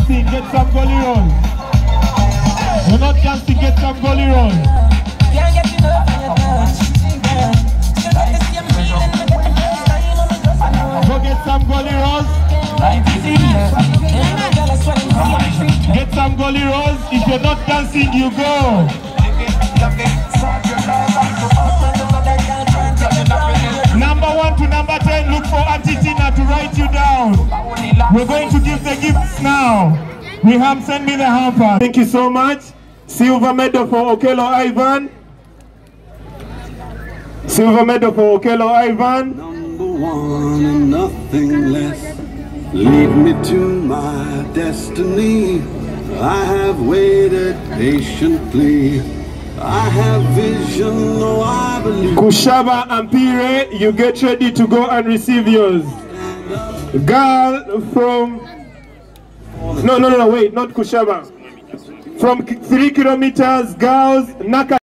dancing, get some gully rolls. You're not dancing, get some gully rolls. Go get some gully rolls. Get some gully rolls. If you're not dancing, you go. Number 1 to number 10, look for Auntie Tina to write you down. We're going to give the gifts now. Riham, send me the hamper. Thank you so much. Silver medal for Okello Ivan. Silver medal for Okello Ivan. Number 1 and nothing less. Lead me to my destiny. I have waited patiently. I have vision, no, I believe. Kushaba and Pire, you get ready to go and receive yours. Girl from... No, wait, not Kushaba. From 3 kilometers, girls, Naka.